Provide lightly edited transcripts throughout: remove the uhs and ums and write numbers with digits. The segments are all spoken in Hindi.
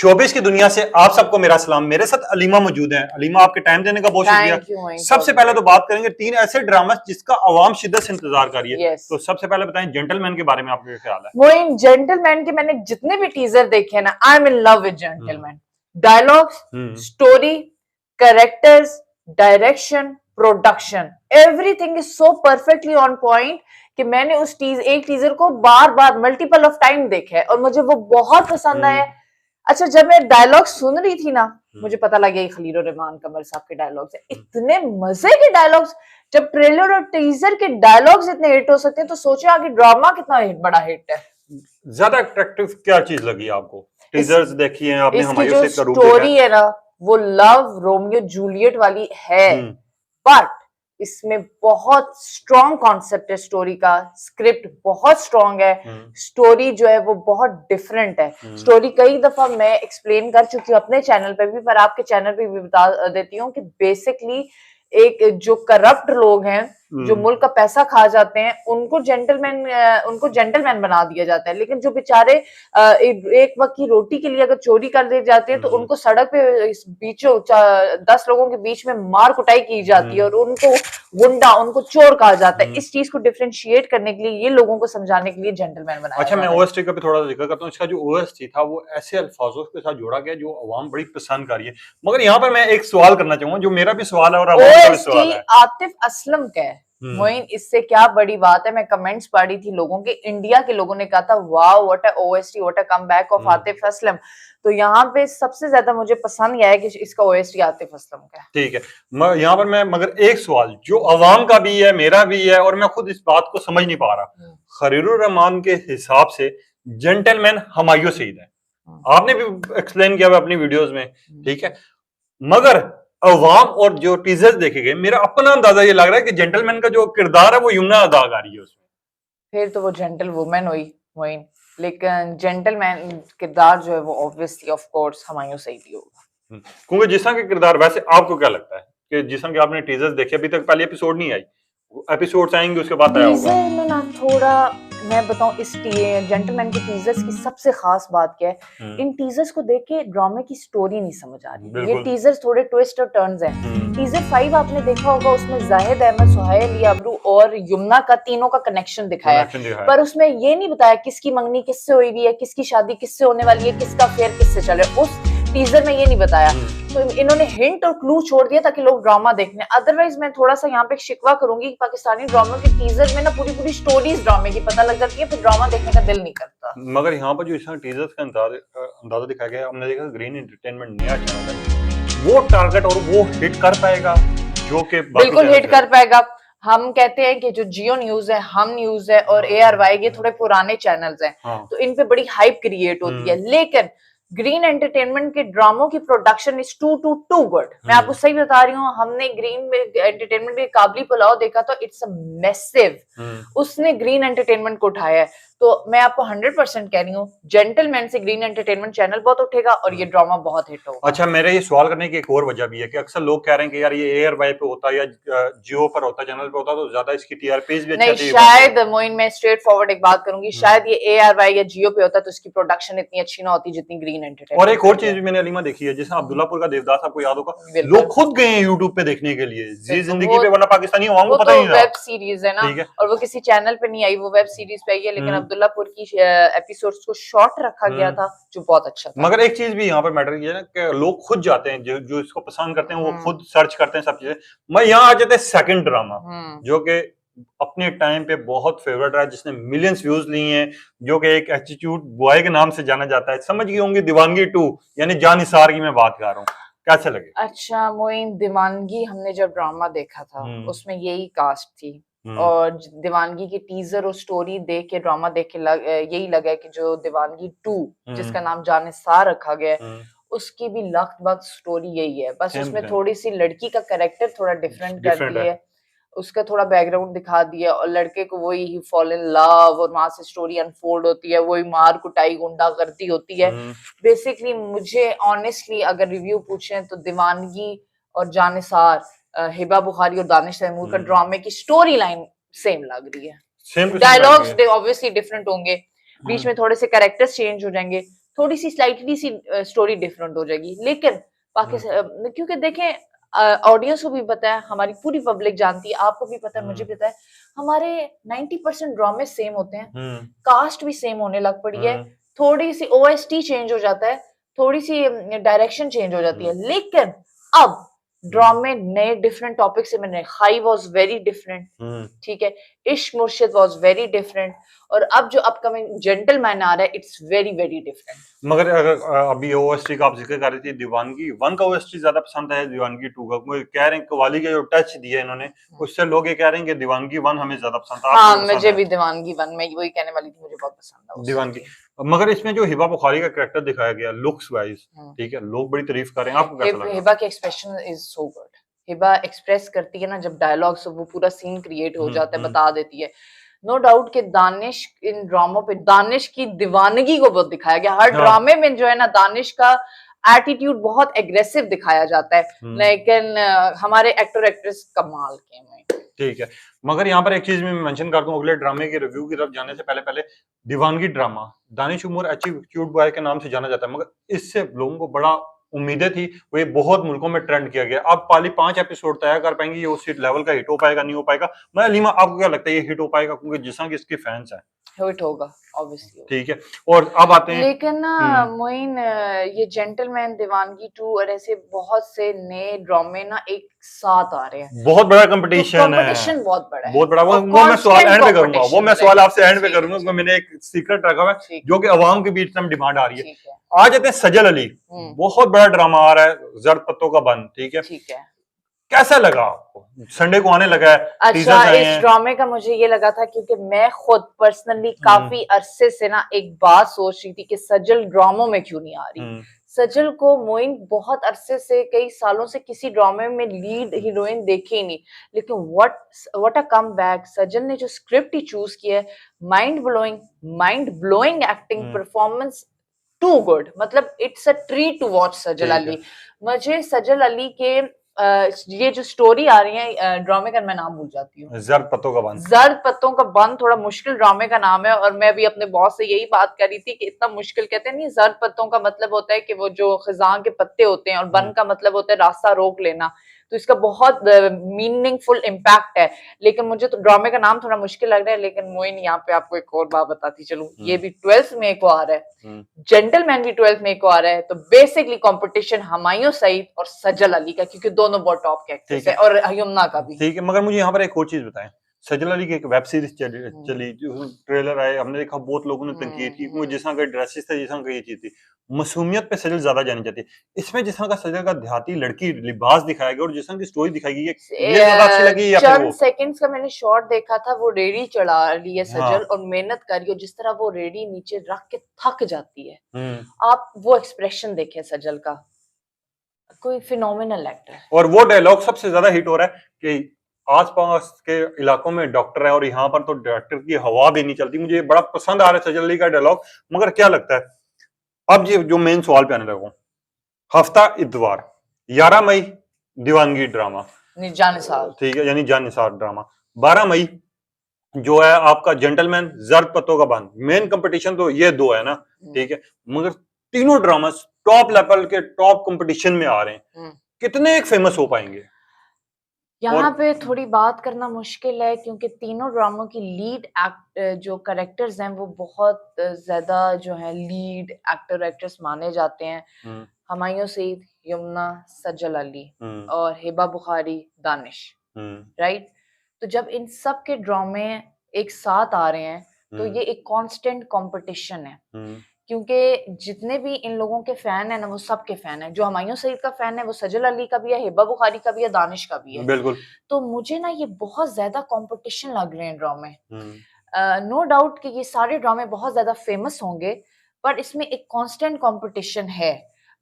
शोबिस की दुनिया से आप सबको मेरा सलाम। मेरे साथ अलीमा मौजूद है। अलीमा, आपके टाइम देने का बहुत शुक्रिया। सबसे पहले तो बात करेंगे 3 ऐसे ड्रामा जिसका आवाम शिद्दत से इंतजार कर रही है। तो सबसे पहले बताएं जेंटलमैन के बारे में आपका क्या ख्याल है? मोइन, जेंटलमैन के मैंने जितने भी टीजर देखे हैं ना, I am in love with gentleman. Dialogues, story, characters, direction, production, everything is so perfectly on point कि मैंने उस एक टीजर को बार बार मल्टीपल ऑफ टाइम देखा है और मुझे वो बहुत पसंद आया। अच्छा, जब मैं डायलॉग सुन रही थी ना, मुझे पता लगा ये खलील रहमान कमर साहब के डायलॉग्स है। इतने मजे के डायलॉग्स। जब ट्रेलर और टीजर के डायलॉग्स इतने हिट हो सकते हैं तो सोचे आगे ड्रामा कितना बड़ा हिट है। ज्यादा अट्रैक्टिव क्या चीज लगी आपको? टीजर्स देखी है आपने? इसकी जो स्टोरी है ना, वो लव रोमियो जूलियट वाली है, बट इसमें बहुत स्ट्रॉन्ग कॉन्सेप्ट है स्टोरी का। स्क्रिप्ट बहुत स्ट्रॉन्ग है, स्टोरी जो है वो बहुत डिफरेंट है। स्टोरी कई दफा मैं एक्सप्लेन कर चुकी हूँ अपने चैनल पे भी, पर आपके चैनल पे भी बता देती हूँ कि बेसिकली एक जो करप्ट लोग हैं, जो मुल्क का पैसा खा जाते हैं, उनको जेंटलमैन बना दिया जाता है। लेकिन जो बेचारे एक वक्त की रोटी के लिए अगर चोरी कर दे जाते हैं तो उनको सड़क पे बीचों 10 लोगों के बीच में मार कुटाई की जाती है और उनको गुंडा, उनको चोर कहा जाता है। इस चीज को डिफरेंशिएट करने के लिए, ये लोगों को समझाने के लिए जेंटलमैन बनाया। अच्छा, मैं ओएसटी का भी थोड़ा जिक्र करता हूँ। इसका जो ओएसटी था वो ऐसे अल्फाजों के साथ जोड़ा गया जो अवाम बड़ी पसंद कर रही है। मगर यहाँ पर मैं एक सवाल करना चाहूंगा, जो मेरा भी सवाल है और अवाम का भी सवाल है। आतिफ असलम का है मोइन, इससे क्या बड़ी बात है। मैं कमेंट्स पढ़ी थी लोगों के, इंडिया के लोगों ने कहा था wow what a OST, what a comeback of Atif Aslam. तो यहाँ पे सबसे ज्यादा मुझे पसंद यह है कि इसका ओएसटी आतिफ असलम का है। ठीक है, यहाँ पर मैं मगर एक सवाल जो अवाम का भी है, मेरा भी है, और मैं खुद इस बात को समझ नहीं पा रहा। खलीलुर रहमान के हिसाब से जेंटलमैन हुमायूं सईद है, आपने भी एक्सप्लेन किया अपनी वीडियोस में, ठीक है। मगर अवाम और जो टीजर्स देखे गए, मेरा अपना अंदाजा ये लग रहा है कि जेंटलमैन का जो किरदार है वो यमुना अदा कर रही है उसमें। फिर तो वो जेंटल वुमेन हुई मोइन, लेकिन जेंटलमैन किरदार जो है वो obviously of course Humayun Saeed ही होगा। क्योंकि जिसन के किरदार, वैसे आपको क्या लगता है कि जिसन के आपने टीजर्स देखे, अभी तक पहले एपिसोड नहीं आई, एपिसोड्स आएंगे उसके बाद आया होगा। टीजर में ना थोड़ा मैं बताऊं, इस जेंटलमैन के टीजर्स की सबसे खास बात क्या है, इन टीजर्स को देख के ड्रामे की स्टोरी नहीं समझ आ रही। ये टीजर्स थोड़े ट्विस्ट और टर्न्स हैं। टीजर 5 आपने देखा होगा, उसमें जाहिद अहमद, सुहाइल अबरू और यमुना का, तीनों का कनेक्शन दिखाया, पर उसमें ये नहीं बताया किसकी मंगनी किससे हुई हुई है, किसकी शादी किससे होने वाली है, किसका अफेयर किससे चल रहा है। उस टीजर में ये नहीं बताया। तो इन्होंने हिंट और क्लू छोड़ दिया ताकि लोग ड्रामा देखने। अदरवाइज मैं थोड़ा सा यहाँ पे शिकवा करूंगी, पाकिस्तानी ड्रामा के टीजर में ना पूरी स्टोरीज ड्रामे की पता लग जाती है, फिर ड्रामा देखने का दिल नहीं करता। मगर यहाँ पर जो इस टीजर्स का अंदाजा दिखाया गया, हमने देखा ग्रीन एंटरटेनमेंट नया चैनल है, वो टारगेट और वो हिट कर पाएगा, जो कि बिल्कुल हिट कर पाएगा। हम कहते हैं कि जो जियो न्यूज है, हम न्यूज है और ARY, ये थोड़े पुराने चैनल्स हैं, तो इन पे बड़ी हाइप क्रिएट होती है। लेकिन ग्रीन एंटरटेनमेंट के ड्रामों की प्रोडक्शन इज टू गुड। मैं आपको सही बता रही हूँ, हमने ग्रीन एंटरटेनमेंट में काबली पुलाव देखा तो इट्स अ मैसिव। उसने ग्रीन एंटरटेनमेंट को उठाया है। तो मैं आपको 100% कह रही हूँ, जेंटलमैन से ग्रीन एंटरटेनमेंट चैनल बहुत उठेगा और ये ड्रामा बहुत हिट होगा। अच्छा, मेरे ये सवाल करने की एक और वजह भी है कि अक्सर लोग कह रहे हैं कि यार ये ARY पे होता या जियो पर होता, चैनल पे होता तो ज्यादा इसकी TRPs भी नहीं, शायद मोइन मैं स्ट्रेट फॉरवर्ड एक बात करूंगी, शायद ये ARY या जियो पे होता तो इसकी प्रोडक्शन इतनी अच्छी ना होती जितनी ग्रीन एंटरटेनमेंट। और एक और चीज भी मैंने अलीमा देखी है, जैसे अब्दुल्लापुर का देवदास, आपको याद होगा, लोग खुद गए हैं यूट्यूब पे देखने के लिए, जी जिंदगी पे, वरना पाकिस्तानी अवाम को पता ही नहीं था। वेब सीरीज है ना, और वो किसी चैनल पे नहीं आई, वो वेब सीरीज पे आई है। लेकिन अब्दुल्लापुर की एपिसोड्स को शॉर्ट रखा गया था जो बहुत अच्छा था। मगर एक चीज भी यहाँ पर मैटर किया ना कि लोग खुद जाते हैं, जो इसको पसंद करते हैं वो खुद सर्च करते हैं सब चीजें। मैं यहाँ आ जाते हैं सेकंड ड्रामा, जो कि अपने टाइम पे बहुत फेवरेट रहा, जिसने मिलियंस व्यूज लिए हैं, जो कि एक एटीट्यूड बॉय के नाम से जाना जाता है। समझ गए होंगे, दीवानगी 2 यानी जानिसार की मैं बात कर रहा हूँ, कैसे लगे? अच्छा मोइन, दीवानगी हमने जब ड्रामा देखा था उसमें यही कास्ट थी, और दीवानगी की टीजर और स्टोरी देख के, ड्रामा देख के यही लगा कि जो दीवानगी 2 जिसका नाम जानिसार रखा गया है, उसकी भी लगभग स्टोरी यही है। बस उसमें थोड़ी सी लड़की का कैरेक्टर थोड़ा डिफरेंट कर दिया है, उसका थोड़ा बैकग्राउंड दिखा दिया, और लड़के को वही फॉल इन लव, और वहां से स्टोरी अनफोल्ड होती है, वही मार कुटाई गुंडागर्दी होती है। बेसिकली मुझे ऑनेस्टली अगर रिव्यू पूछें तो दीवानगी और जानिसार, हिबा बुखारी और दानिश तैमूर का ड्रामे की स्टोरी लाइन सेम लग रही है। डायलॉग्स ऑब्वियसली डिफरेंट होंगे, बीच में थोड़े से कैरेक्टर्स चेंज हो जाएंगे, थोड़ी सी स्लाइटली सी स्टोरी डिफरेंट हो जाएगी, लेकिन पाकिस्तान क्योंकि देखें ऑडियंस को भी पता है, हमारी पूरी पब्लिक जानती है, आपको भी पता है, मुझे भी पता है, हमारे 90% ड्रामे सेम होते हैं, कास्ट भी सेम होने लग पड़ी है, थोड़ी सी ओएसटी चेंज हो जाता है, थोड़ी सी डायरेक्शन चेंज हो जाती है, लेकिन अब ड्रामे नए डिफरेंट टॉपिक से मैंने, खाई वॉज वेरी डिफरेंट, ठीक है, इश्क मुर्शिद वॉज वेरी डिफरेंट, और अब जो अपकमिंग जेंटलमैन आ रहा है इट्स वेरी वेरी डिफरेंट। मगर अगर अभी ओएसटी का आप जिक्र कर रही थी, दीवानगी 1 का ओएसटी ज्यादा पसंद है दीवानगी 2 का? मुझे कह रहे हैं कवाली का जो टच दिया इन्होंने, उससे लोग ये कह रहे हैं कि दीवानगी 1 हमें ज्यादा पसंद था। हाँ, मुझे भी दीवानगी 1 में वही कहने वाली थी, मुझे बहुत पसंद है दीवानगी। मगर इसमें जो हिबा बुखारी का कैरेक्टर दिखाया गया लुक्स वाइज, ठीक है, लोग बड़ी तारीफ कर रहे हैं, आपको कैसा लगा? हिबा के expression is so good, Hiba express करती है ना जब डायलॉग्स, वो पूरा सीन क्रिएट हो जाता है, बता देती है। नो डाउट कि दानिश इन ड्रामों पे, दानिश की दीवानगी को बहुत दिखाया गया, हर ड्रामे में जो है ना दानिश का एटीट्यूड बहुत एग्रेसिव दिखाया जाता है, लेकिन हमारे एक्टर एक्ट्रेस कमाल के हैं। ठीक है, मगर यहाँ पर एक चीज मैं मेंशन कर दूं, अगले ड्रामे के रिव्यू की तरफ जाने से पहले पहले दीवानगी drama Danish Umar attitude boy के नाम से जाना जाता है, मगर इससे लोगों को बड़ा उम्मीदें थी, वो ये बहुत मुल्कों में ट्रेंड किया गया। अब पाली 5 एपिसोड तय कर पाएंगे, ये उस लेवल का हिट हो पाएगा नहीं हो पाएगा? मैं अलीमा, आपको क्या लगता है ये हिट हो पाएगा? क्योंकि जिस तरह की इसके फैंस हैं, हिट होगा ऑब्वियसली। ठीक है, और अब आते हैं, लेकिन ना मोइन, ये जेंटलमैन, दीवानगी 2 और ऐसे बहुत से नए ड्रामे ना एक साथ आ रहे हैं, बहुत बड़ा कंपटीशन है, कंपटीशन बहुत बड़ा है, बहुत बड़ा। वो मैं सवाल एंड पे करूंगा, वो मैं सवाल आपसे एंड पे करूंगा, मैंने एक सीक्रेट रखा हुआ है जो कि अवाम के बीच में डिमांड आ रही है। आ जाते हैं सजल अली, बहुत बड़ा ड्रामा आ रहा है, जर्द पत्तों का बंद, ठीक है, कैसा लगा आपको? संडे को आने लगा है, अच्छा, इस ड्रामे का मुझे ये लगा था, क्योंकि मैं खुद पर्सनली काफी अरसे से ना एक बात सोच रही थी कि सजल ड्रामों में क्यों नहीं आ रही। सजल को मोइन बहुत अरसे से, कई सालों से किसी ड्रामे में लीड हीरोइन देखे ही नहीं, लेकिन व्हाट अ कम बैक। सजल ने जो स्क्रिप्ट ही चूज किया है, mind blowing acting, performance too good, मतलब it's a treat to watch Sajal Ali. मुझे सजल अली के ये जो स्टोरी आ रही है ड्रामे का, मैं नाम भूल जाती हूँ, जर्द पत्तों का बंद। जर्द पत्तों का बंद थोड़ा मुश्किल ड्रामे का नाम है, और मैं अभी अपने बॉस से यही बात कर रही थी कि इतना मुश्किल, कहते हैं नहीं, जर्द पत्तों का मतलब होता है कि वो जो खिजां के पत्ते होते हैं, और बंद का मतलब होता है रास्ता रोक लेना, तो इसका बहुत मीनिंगफुल इम्पैक्ट है। लेकिन मुझे तो ड्रामे का नाम थोड़ा मुश्किल लग रहा है, लेकिन मोइन यहाँ पे आपको एक और बात बताती चलूं, ये भी 12th मई को आ रहा है, जेंटलमैन भी 12th मई को आ रहा है, तो बेसिकली कंपटीशन हुमायूं सईद और सजल अली का, क्योंकि दोनों बहुत टॉप के एक्टर्स हैं, और यमुना का भी। ठीक है, मगर मुझे यहाँ पर एक और चीज बताएं, सजल अली की एक वेब सीरीज चली, ट्रेलर आए, हमने देखा बहुत लोगों ने तनकीद की, वो जिस तरह का ड्रेसेस थे, जिस तरह की ये चीज थी, मासूमियत पे सजल ज्यादा जानी चाहती है। इसमें जिस तरह का सजल का देहाती लड़की लिबास दिखाया गया और जिस तरह की स्टोरी दिखाई गई, ये ज्यादा अच्छी लगी या फिर वो? चंद सेकंड्स का मैंने शॉट देखा था, वो रेडी चढ़ा रही है सजल, और मेहनत कर रही है, जिस तरह वो रेडी नीचे रख के थक जाती है, आप वो एक्सप्रेशन देखें सजल का, कोई फिनोमिनल एक्टर। और वो डायलॉग सबसे ज्यादा हिट हो रहा है कि आसपास के इलाकों में डॉक्टर है और यहाँ पर तो डॉक्टर की हवा भी नहीं चलती। मुझे बड़ा पसंद आ रहा है सजल अली का डायलॉग। मगर क्या लगता है, अब ये जो मेन सवाल पे आने लगा, हफ्ता इतवार 11 मई दीवानगी ड्रामा, जानिसार, ठीक है, यानी जानिसार ड्रामा, 12 मई जो है आपका जेंटलमैन, जर्द पत्तों का बंद। मेन कंपटीशन तो ये दो है ना, ठीक है, मगर तीनों ड्रामा टॉप लेवल के टॉप कंपटीशन में आ रहे हैं, कितने एक फेमस हो पाएंगे? यहाँ पे थोड़ी बात करना मुश्किल है, क्योंकि तीनों ड्रामों की लीड जो कैरेक्टर्स हैं वो बहुत ज्यादा जो है लीड एक्ट्रेस माने जाते हैं। हुमायूं सईद, यमुना, सजल अली और हिबा बुखारी, दानिश, राइट। तो जब इन सब के ड्रामे एक साथ आ रहे हैं तो ये एक कांस्टेंट कंपटीशन है, क्योंकि जितने भी इन लोगों के फैन है ना, वो सबके फैन है। जो हुमायूं सईद का फैन है वो सजल अली का भी है, हिबा बुखारी का भी है, दानिश का भी है। बिल्कुल। तो मुझे ना ये बहुत ज्यादा कंपटीशन लग रहे हैं ड्रामे। नो डाउट कि ये सारे ड्रामे बहुत ज्यादा फेमस होंगे, पर इसमें एक कांस्टेंट कंपटीशन है।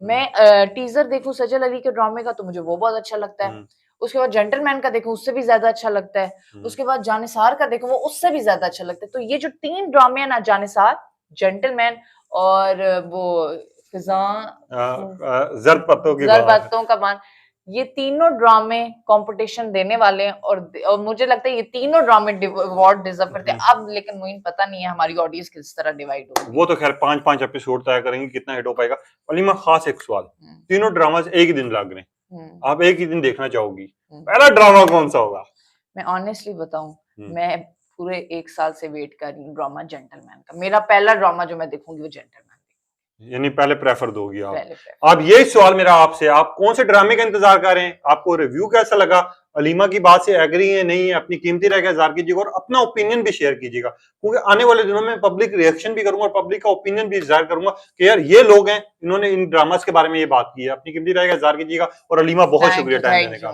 मैं टीजर देखूं सजल अली के ड्रामे का तो मुझे वो बहुत अच्छा लगता है, उसके बाद जेंटलमैन का देखूं उससे भी ज्यादा अच्छा लगता है, उसके बाद जानिसार का देखूं वो उससे भी ज्यादा अच्छा लगता है। तो ये जो 3 ड्रामे है ना, जानिसार, जेंटलमैन और वो फिजां, जर्द पत्तों का बंद, ये तीनों ड्रामे कंपटीशन देने वाले हैं और मुझे लगता है ये तीनों ड्रामे अवार्ड डिजर्व करते हैं। अब लेकिन मुझे पता नहीं है हमारी ऑडियंस किस तरह डिवाइड होगी। वो तो खैर 5-5 एपिसोड तय करेंगे कितना हिट हो पाएगा। अलीमा, खास एक सवाल, तीनों ड्रामा एक ही दिन लग रहे हैं, आप एक ही दिन देखना चाहोगी, पहला ड्रामा कौन सा होगा? मैं ऑनेस्टली बताऊं, मैं पूरे 1 साल से वेट कर रही हूँ ड्रामा जेंटलमैन का। मेरा पहला ड्रामा जो मैं देखूंगी वो जेंटलमैन, यानी पहले प्रेफर दोगी आप? पहले प्रेफर। अब यही सवाल मेरा आपसे, आप कौन से ड्रामे का इंतजार कर रहे हैं? आपको रिव्यू कैसा लगा? अलीमा की बात से एग्री है नहीं है? अपनी कीमती राय का इज़हार कीजिएगा और अपना ओपिनियन भी शेयर कीजिएगा, क्योंकि आने वाले दिनों में पब्लिक रिएक्शन भी करूंगा और पब्लिक का ओपिनियन भी इज़हार करूंगा कि यार ये लोग हैं, इन्होंने इन ड्रामास के बारे में ये बात की है। अपनी कीमती राय का इज़हार कीजिएगा और अलीमा बहुत शुक्रिया टाइम देने का।